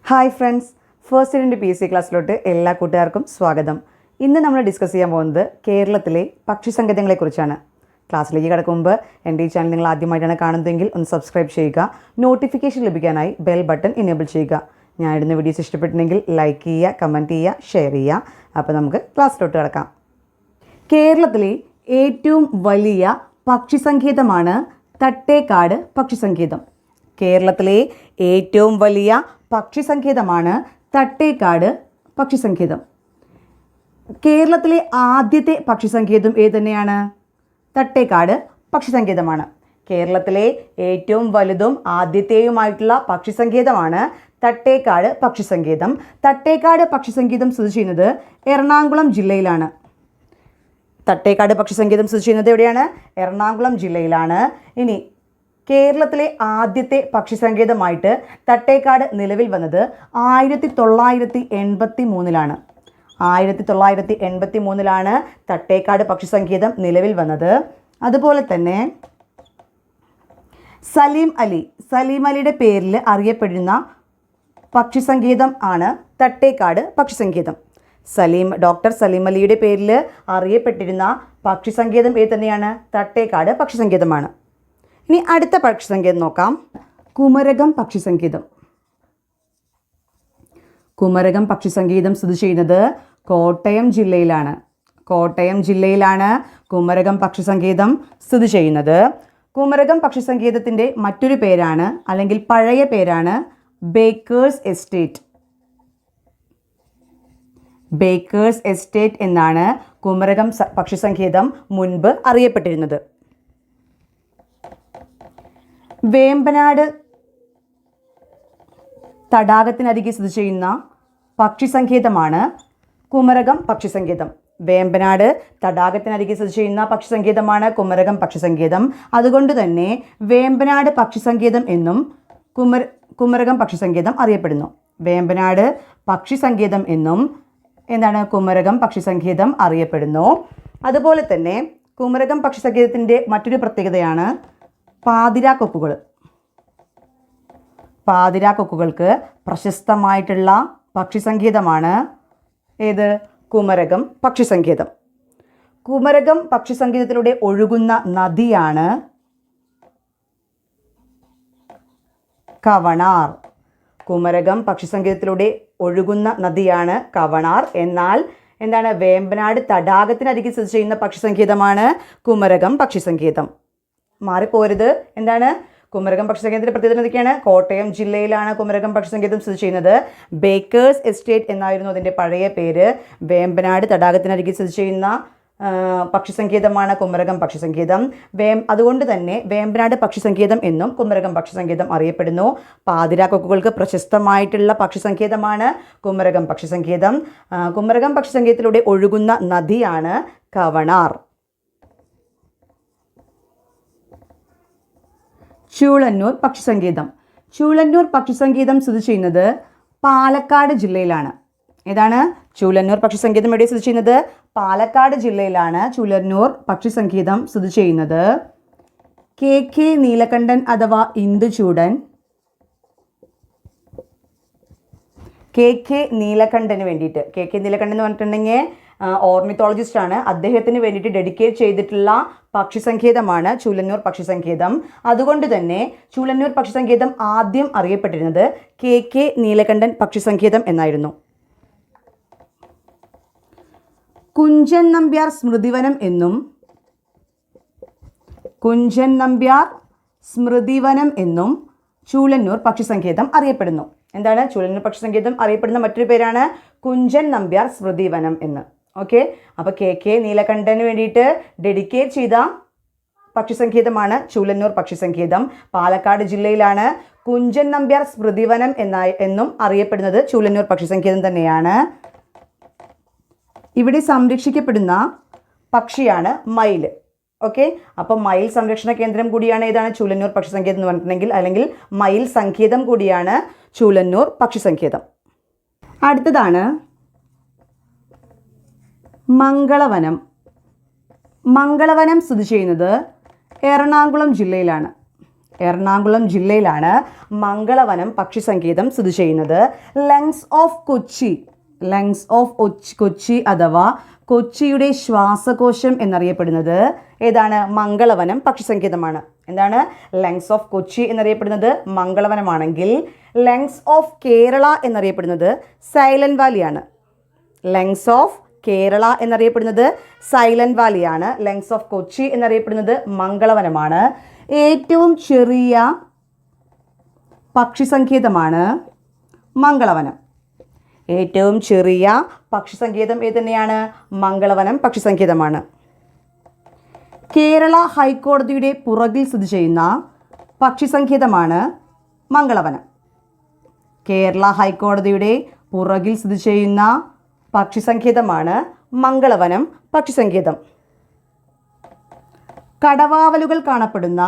Hi friends, first ഇയറിൻ്റെ PSC ക്ലാസ്സിലോട്ട് എല്ലാ കൂട്ടുകാർക്കും സ്വാഗതം. ഇന്ന് നമ്മൾ ഡിസ്കസ് ചെയ്യാൻ പോകുന്നത് കേരളത്തിലെ പക്ഷി സങ്കേതങ്ങളെക്കുറിച്ചാണ്. ക്ലാസ്സിലേക്ക് കടക്കുമ്പോൾ എൻ്റെ ഈ ചാനൽ നിങ്ങൾ ആദ്യമായിട്ടാണ് കാണുന്നതെങ്കിൽ ഒന്ന് സബ്സ്ക്രൈബ് ചെയ്യുക. നോട്ടിഫിക്കേഷൻ ലഭിക്കാനായി ബെൽ ബട്ടൺ എനേബിൾ ചെയ്യുക. ഞാൻ ഇടുന്ന വീഡിയോസ് ഇഷ്ടപ്പെട്ടിട്ടുണ്ടെങ്കിൽ ലൈക്ക് ചെയ്യുക, കമൻറ്റ് ചെയ്യുക, ഷെയർ ചെയ്യുക. അപ്പോൾ നമുക്ക് ക്ലാസ്സിലോട്ട് കിടക്കാം. കേരളത്തിലെ ഏറ്റവും വലിയ പക്ഷി സങ്കേതമാണ് തട്ടേക്കാട് പക്ഷി സങ്കേതം. കേരളത്തിലെ ഏറ്റവും വലിയ പക്ഷി സങ്കേതമാണ് തട്ടേക്കാട് പക്ഷി സങ്കേതം. കേരളത്തിലെ ആദ്യത്തെ പക്ഷി സങ്കേതം ഏത് തന്നെയാണ്? തട്ടേക്കാട് പക്ഷി സങ്കേതമാണ്. കേരളത്തിലെ ഏറ്റവും വലുതും ആദ്യത്തെയുമായിട്ടുള്ള പക്ഷി സങ്കേതമാണ് തട്ടേക്കാട് പക്ഷി സങ്കേതം. തട്ടേക്കാട് പക്ഷി സങ്കേതം സ്ഥിതി ചെയ്യുന്നത് എറണാകുളം ജില്ലയിലാണ്. തട്ടേക്കാട് പക്ഷി സങ്കേതം സ്ഥിതി ചെയ്യുന്നത് എവിടെയാണ്? എറണാകുളം ജില്ലയിലാണ്. ഇനി കേരളത്തിലെ ആദ്യത്തെ പക്ഷി സങ്കേതമായിട്ട് തട്ടേക്കാട് നിലവിൽ വന്നത് 1983-ലാണ്. 1983-ലാണ് തട്ടേക്കാട് പക്ഷി സങ്കേതം നിലവിൽ വന്നത്. അതുപോലെ തന്നെ സലീം അലിയുടെ പേരിൽ അറിയപ്പെടുന്ന പക്ഷി സങ്കേതം ആണ് തട്ടേക്കാട് പക്ഷി സങ്കേതം. ഡോക്ടർ സലീം അലിയുടെ പേരിൽ അറിയപ്പെട്ടിരുന്ന പക്ഷി സങ്കേതം ഏത് തന്നെയാണ്? തട്ടേക്കാട് പക്ഷി സങ്കേതമാണ്. ഇനി അടുത്ത പക്ഷി സങ്കേതം നോക്കാം. കുമരകം പക്ഷി സങ്കേതം. കുമരകം പക്ഷി സങ്കേതം സ്ഥിതി ചെയ്യുന്നത് കോട്ടയം ജില്ലയിലാണ്. കോട്ടയം ജില്ലയിലാണ് കുമരകം പക്ഷി സങ്കേതം സ്ഥിതി ചെയ്യുന്നത്. കുമരകം പക്ഷി സങ്കേതത്തിൻ്റെ മറ്റൊരു പേരാണ്, അല്ലെങ്കിൽ പഴയ പേരാണ്, ബേക്കേഴ്സ് എസ്റ്റേറ്റ്. ബേക്കേഴ്സ് എസ്റ്റേറ്റ് എന്നാണ് കുമരകം പക്ഷി സങ്കേതം മുൻപ് അറിയപ്പെട്ടിരുന്നത്. വേമ്പനാട് തടാകത്തിനരികെ സ്ഥിതി ചെയ്യുന്ന പക്ഷി സങ്കേതമാണ് കുമരകം പക്ഷി സങ്കേതം. വേമ്പനാട് തടാകത്തിനരികെ സ്ഥിതി ചെയ്യുന്ന പക്ഷി സങ്കേതമാണ് കുമരകം പക്ഷി സങ്കേതം. അതുകൊണ്ട് തന്നെ വേമ്പനാട് പക്ഷി സങ്കേതം എന്നും കുമരകം പക്ഷി സങ്കേതം അറിയപ്പെടുന്നു. വേമ്പനാട് പക്ഷി സങ്കേതം എന്നും കുമരകം പക്ഷി സങ്കേതം അറിയപ്പെടുന്നു. അതുപോലെ തന്നെ കുമരകം പക്ഷി സങ്കേതത്തിൻ്റെ മറ്റൊരു പ്രത്യേകതയാണ് പാതിരാക്കൊക്കുകൾ. പാതിരാക്കൊക്കുകൾക്ക് പ്രശസ്തമായിട്ടുള്ള പക്ഷി സങ്കേതമാണ് ഏത്? കുമരകം പക്ഷി സങ്കേതം. കുമരകം പക്ഷി സങ്കേതത്തിലൂടെ ഒഴുകുന്ന നദിയാണ് കവണാർ. കുമരകം പക്ഷി സങ്കേതത്തിലൂടെ ഒഴുകുന്ന നദിയാണ് കവണാർ. എന്നാൽ വേമ്പനാട് തടാകത്തിനരികെ സ്ഥിതി ചെയ്യുന്ന പക്ഷി സങ്കേതമാണ് കുമരകം പക്ഷി സങ്കേതം. മാറിപ്പോരുത്. കുമരകം പക്ഷി സങ്കേതത്തിൻ്റെ പ്രത്യേകത എന്തൊക്കെയാണ്? കോട്ടയം ജില്ലയിലാണ് കുമരകം പക്ഷി സങ്കേതം സ്ഥിതി ചെയ്യുന്നത്. ബേക്കേഴ്സ് എസ്റ്റേറ്റ് എന്നായിരുന്നു അതിൻ്റെ പഴയ പേര്. വേമ്പനാട് തടാകത്തിനരികെ സ്ഥിതി ചെയ്യുന്ന പക്ഷി സങ്കേതമാണ് കുമരകം പക്ഷി സങ്കേതം. അതുകൊണ്ട് തന്നെ വേമ്പനാട് പക്ഷി സങ്കേതം എന്നും കുമരകം പക്ഷി സങ്കേതം അറിയപ്പെടുന്നു. പാതിരാക്കൊക്കുകൾക്ക് പ്രശസ്തമായിട്ടുള്ള പക്ഷി സങ്കേതമാണ് കുമരകം പക്ഷി സങ്കേതം. കുമരകം പക്ഷി സങ്കേതത്തിലൂടെ ഒഴുകുന്ന നദിയാണ് കവണാർ. ചൂളന്നൂർ പക്ഷി സങ്കേതം. ചൂളന്നൂർ പക്ഷി സങ്കേതം സ്ഥിതി ചെയ്യുന്നത് പാലക്കാട് ജില്ലയിലാണ്. ചൂളന്നൂർ പക്ഷി സങ്കേതം എവിടെ സ്ഥിതി ചെയ്യുന്നത്? പാലക്കാട് ജില്ലയിലാണ് ചൂളന്നൂർ പക്ഷി സങ്കേതം സ്ഥിതി ചെയ്യുന്നത്. KK നീലകണ്ഠൻ അഥവാ ഇന്ദുചൂടൻ, KK നീലകണ്ഠന് വേണ്ടിയിട്ട്, KK നീലകണ്ഠൻ എന്ന് പറഞ്ഞിട്ടുണ്ടെങ്കിൽ ഓർണിത്തോളജിസ്റ്റ് ആണ്. അദ്ദേഹത്തിന് വേണ്ടിയിട്ട് ഡെഡിക്കേറ്റ് ചെയ്തിട്ടുള്ള പക്ഷി സങ്കേതമാണ് ചൂളന്നൂർ പക്ഷി സങ്കേതം. അതുകൊണ്ട് തന്നെ ചൂളന്നൂർ പക്ഷി സങ്കേതം ആദ്യം അറിയപ്പെട്ടിരുന്നത് KK നീലകണ്ഠൻ പക്ഷി സങ്കേതം എന്നായിരുന്നു. കുഞ്ചൻ നമ്പ്യാർ സ്മൃതിവനം എന്നും ചൂളന്നൂർ പക്ഷി സങ്കേതം അറിയപ്പെടുന്നു. ചൂളന്നൂർ പക്ഷി സങ്കേതം അറിയപ്പെടുന്ന മറ്റൊരു പേരാണ് കുഞ്ചൻ നമ്പ്യാർ സ്മൃതിവനം എന്ന്. ഓക്കെ, അപ്പോൾ KK നീലകണ്ഠന് വേണ്ടിയിട്ട് ഡെഡിക്കേറ്റ് ചെയ്ത പക്ഷി സങ്കേതമാണ് ചൂളന്നൂർ പക്ഷി സങ്കേതം. പാലക്കാട് ജില്ലയിലാണ്. കുഞ്ചൻ നമ്പ്യാർ സ്മൃതിവനം എന്നും അറിയപ്പെടുന്നത് ചൂളന്നൂർ പക്ഷി സങ്കേതം തന്നെയാണ്. ഇവിടെ സംരക്ഷിക്കപ്പെടുന്ന പക്ഷിയാണ് മയിൽ. ഓക്കെ, അപ്പോൾ മയിൽ സംരക്ഷണ കേന്ദ്രം കൂടിയാണ് ചൂളന്നൂർ പക്ഷി സങ്കേതം എന്ന് പറഞ്ഞിട്ടുണ്ടെങ്കിൽ, അല്ലെങ്കിൽ മയിൽ സങ്കേതം കൂടിയാണ് ചൂളന്നൂർ പക്ഷി സങ്കേതം. അടുത്തതാണ് മംഗളവനം. മംഗളവനം സ്ഥിതി ചെയ്യുന്നത് എറണാകുളം ജില്ലയിലാണ്. എറണാകുളം ജില്ലയിലാണ് മംഗളവനം പക്ഷി സങ്കേതം സ്ഥിതി ചെയ്യുന്നത്. ലങ്സ് ഓഫ് കൊച്ചി അഥവാ കൊച്ചിയുടെ ശ്വാസകോശം എന്നറിയപ്പെടുന്നത് ഏതാണ്? മംഗളവനം പക്ഷി സങ്കേതമാണ്. എന്താണ്? ലങ്സ് ഓഫ് കൊച്ചി എന്നറിയപ്പെടുന്നത് മംഗളവനമാണെങ്കിൽ ലങ്സ് ഓഫ് കേരള എന്നറിയപ്പെടുന്നത് സൈലന്റ് വാലിയാണ്. ലങ്സ് ഓഫ് കേരള എന്നറിയപ്പെടുന്നത് സൈലന്റ് വാലിയാണ്. ലങ്സ് ഓഫ് കൊച്ചി എന്നറിയപ്പെടുന്നത് മംഗളവനമാണ്. ഏറ്റവും ചെറിയ പക്ഷി സങ്കേതമാണ് മംഗളവനം. ഏറ്റവും ചെറിയ പക്ഷി സങ്കേതം ഏത് തന്നെയാണ്? മംഗളവനം പക്ഷി സങ്കേതമാണ്. കേരള ഹൈക്കോടതിയുടെ പുറകിൽ സ്ഥിതി ചെയ്യുന്ന പക്ഷി സങ്കേതമാണ് മംഗളവനം. കേരള ഹൈക്കോടതിയുടെ പുറകിൽ സ്ഥിതി ചെയ്യുന്ന പക്ഷി സങ്കേതമാണ് മംഗളവനം പക്ഷി സങ്കേതം. കടവാവലുകൾ കാണപ്പെടുന്ന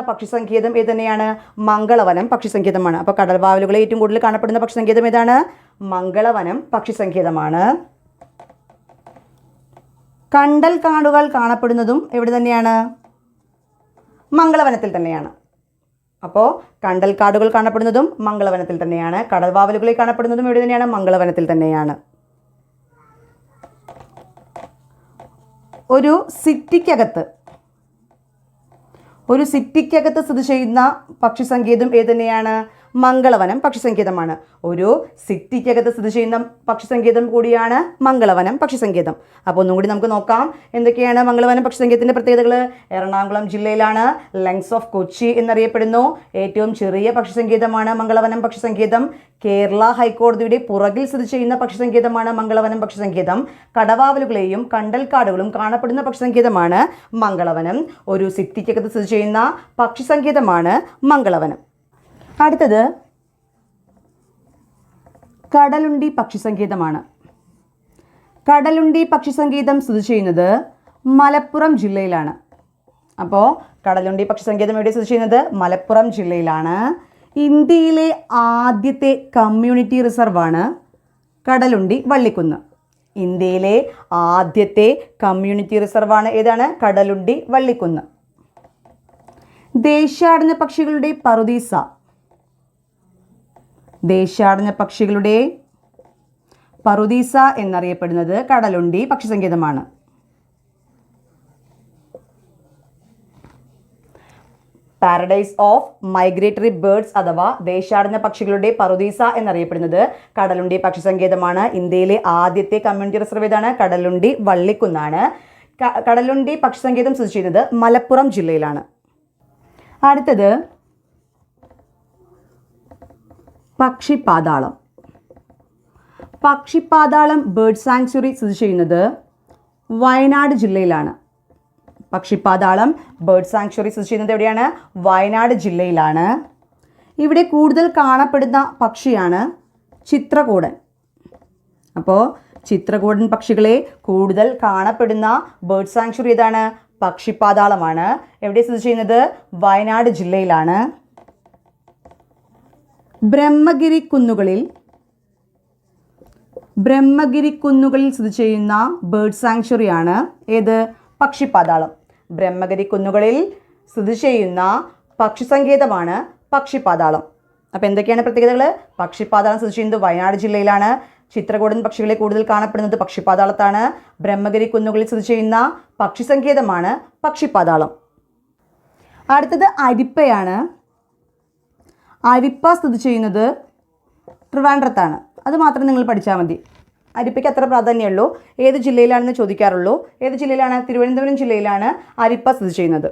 പക്ഷി സങ്കേതം ഏത് തന്നെയാണ്? മംഗളവനം പക്ഷി സങ്കേതമാണ്. അപ്പോൾ കടവാവലുകളെ ഏറ്റവും കൂടുതൽ കാണപ്പെടുന്ന പക്ഷി സങ്കേതം ഏതാണ്? മംഗളവനം പക്ഷി സങ്കേതമാണ്. കണ്ടൽ കാടുകൾ കാണപ്പെടുന്നതും എവിടെ തന്നെയാണ്? മംഗളവനത്തിൽ തന്നെയാണ്. അപ്പോൾ കണ്ടൽ കാടുകൾ കാണപ്പെടുന്നതും മംഗളവനത്തിൽ തന്നെയാണ്. കടവാവലുകളെ കാണപ്പെടുന്നതും എവിടെ തന്നെയാണ്? മംഗളവനത്തിൽ തന്നെയാണ്. ഒരു സിറ്റിക്കകത്ത് സ്ഥിതി ചെയ്യുന്ന പക്ഷി സങ്കേതം ഏത് തന്നെയാണ്? മംഗളവനം പക്ഷി സങ്കേതമാണ്. ഒരു സിറ്റിക്കകത്ത് സ്ഥിതി ചെയ്യുന്ന പക്ഷി സങ്കേതം കൂടിയാണ് മംഗളവനം പക്ഷി സങ്കേതം. അപ്പോൾ ഒന്നുകൂടി നമുക്ക് നോക്കാം എന്തൊക്കെയാണ് മംഗളവനം പക്ഷി സങ്കേതത്തിൻ്റെ പ്രത്യേകതകൾ. എറണാകുളം ജില്ലയിലാണ്. ലങ്സ് ഓഫ് കൊച്ചി എന്നറിയപ്പെടുന്നു. ഏറ്റവും ചെറിയ പക്ഷി സങ്കേതമാണ് മംഗളവനം പക്ഷി സങ്കേതം. കേരള ഹൈക്കോടതിയുടെ പുറകിൽ സ്ഥിതി ചെയ്യുന്ന പക്ഷി സങ്കേതമാണ് മംഗളവനം പക്ഷി സങ്കേതം. കടവാവലുകളെയും കണ്ടൽക്കാടുകളും കാണപ്പെടുന്ന പക്ഷി സങ്കേതമാണ് മംഗളവനം. ഒരു സിറ്റിക്കകത്ത് സ്ഥിതി ചെയ്യുന്ന പക്ഷി സങ്കേതമാണ് മംഗളവനം. അടുത്തത് കടലുണ്ടി പക്ഷി സങ്കേതമാണ്. കടലുണ്ടി പക്ഷി സങ്കേതം സ്ഥിതി ചെയ്യുന്നത് മലപ്പുറം ജില്ലയിലാണ്. അപ്പോൾ കടലുണ്ടി പക്ഷി സങ്കേതം എവിടെ സ്ഥിതി ചെയ്യുന്നത്? മലപ്പുറം ജില്ലയിലാണ്. ഇന്ത്യയിലെ ആദ്യത്തെ കമ്മ്യൂണിറ്റി റിസർവാണ് കടലുണ്ടി വള്ളിക്കുന്ന്. ഇന്ത്യയിലെ ആദ്യത്തെ കമ്മ്യൂണിറ്റി റിസർവാണ് ഏതാണ്? കടലുണ്ടി വള്ളിക്കുന്ന്. ദേശാടന പക്ഷികളുടെ പറുദീസ എന്നറിയപ്പെടുന്നത് കടലുണ്ടി പക്ഷി സങ്കേതമാണ്. പാരഡൈസ് ഓഫ് മൈഗ്രേറ്ററി ബേർഡ്സ് അഥവാ ദേശാടന പക്ഷികളുടെ പറുദീസ എന്നറിയപ്പെടുന്നത് കടലുണ്ടി പക്ഷി സങ്കേതമാണ്. ഇന്ത്യയിലെ ആദ്യത്തെ കമ്മ്യൂണിറ്റി റിസർവ് ഏതാണ്? കടലുണ്ടി വള്ളിക്കുന്നാണ്. കടലുണ്ടി പക്ഷി സങ്കേതം സ്ഥിതി ചെയ്യുന്നത് മലപ്പുറം ജില്ലയിലാണ്. അടുത്തത് പക്ഷിപ്പാതാളം. പക്ഷിപ്പാതാളം ബേർഡ് സാങ്ച്വറി സ്ഥിതി ചെയ്യുന്നത് വയനാട് ജില്ലയിലാണ്. പക്ഷിപ്പാതാളം ബേർഡ് സാങ്ച്വറി സ്ഥിതി ചെയ്യുന്നത് എവിടെയാണ്? വയനാട് ജില്ലയിലാണ്. ഇവിടെ കൂടുതൽ കാണപ്പെടുന്ന പക്ഷിയാണ് ചിത്രകൂടൻ. അപ്പോൾ ചിത്രകൂടൻ പക്ഷികളെ കൂടുതൽ കാണപ്പെടുന്ന ബേർഡ് സാങ്ച്വറി ഏതാണ്? പക്ഷിപ്പാതാളമാണ്. എവിടെ സ്ഥിതി ചെയ്യുന്നത്? വയനാട് ജില്ലയിലാണ്. ബ്രഹ്മഗിരി കുന്നുകളിൽ സ്ഥിതി ചെയ്യുന്ന ബേർഡ് സാങ്ച്വറിയാണ് ഏത്? പക്ഷിപ്പാതാളം. ബ്രഹ്മഗിരി കുന്നുകളിൽ സ്ഥിതി ചെയ്യുന്ന പക്ഷി സങ്കേതമാണ് പക്ഷിപ്പാതാളം. അപ്പോൾ എന്തൊക്കെയാണ് പ്രത്യേകതകൾ? പക്ഷിപ്പാതാളം സ്ഥിതി ചെയ്യുന്നത് വയനാട് ജില്ലയിലാണ്. ചിത്രകൂടൻ പക്ഷികളെ കൂടുതൽ കാണപ്പെടുന്നത് പക്ഷിപ്പാതാളത്താണ്. ബ്രഹ്മഗിരി കുന്നുകളിൽ സ്ഥിതി ചെയ്യുന്ന പക്ഷി സങ്കേതമാണ് പക്ഷിപ്പാതാളം. അടുത്തത് അരിപ്പയാണ്. അരിപ്പ സ്ഥിതി ചെയ്യുന്നത് ട്രിവാൻഡ്രത്താണ്. അത് മാത്രം നിങ്ങൾ പഠിച്ചാൽ മതി. അരിപ്പയ്ക്ക് അത്ര പ്രാധാന്യമുള്ളൂ. ഏത് ജില്ലയിലാണെന്ന് ചോദിക്കാറുള്ളൂ. ഏത് ജില്ലയിലാണ്? തിരുവനന്തപുരം ജില്ലയിലാണ് അരിപ്പ സ്ഥിതി ചെയ്യുന്നത്.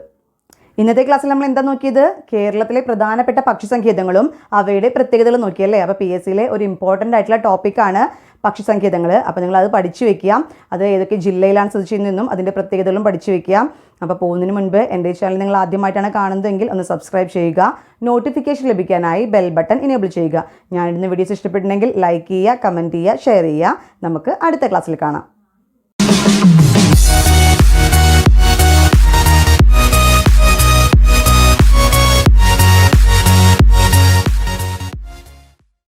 ഇന്നത്തെ ക്ലാസ്സിൽ നമ്മൾ എന്താ നോക്കിയത്? കേരളത്തിലെ പ്രധാനപ്പെട്ട പക്ഷി സങ്കേതങ്ങളും അവയുടെ പ്രത്യേകതകളും നോക്കിയല്ലേ. അപ്പോൾ PSCയിലെ ഒരു ഇമ്പോർട്ടൻ്റ് ആയിട്ടുള്ള ടോപ്പിക്കാണ് പക്ഷി സങ്കേതങ്ങൾ. അപ്പോൾ നിങ്ങൾ അത് പഠിച്ചു വെക്കുക. അത് ഏതൊക്കെ ജില്ലയിലാണ് സ്ഥിതി ചെയ്യുന്നതെന്നും അതിൻ്റെ പ്രത്യേകതകളും പഠിച്ചു വെക്കുക. അപ്പോൾ പോകുന്നതിന് മുൻപ് എൻ്റെ ചാനൽ നിങ്ങൾ ആദ്യമായിട്ടാണ് കാണുന്നതെങ്കിൽ ഒന്ന് സബ്സ്ക്രൈബ് ചെയ്യുക. നോട്ടിഫിക്കേഷൻ ലഭിക്കാനായി ബെൽ ബട്ടൺ ഇനേബിൾ ചെയ്യുക. ഞാനിടുന്ന വീഡിയോസ് ഇഷ്ടപ്പെട്ടിട്ടുണ്ടെങ്കിൽ ലൈക്ക് ചെയ്യുക, കമൻറ്റ് ചെയ്യുക, ഷെയർ ചെയ്യുക. നമുക്ക് അടുത്ത ക്ലാസ്സിൽ കാണാം.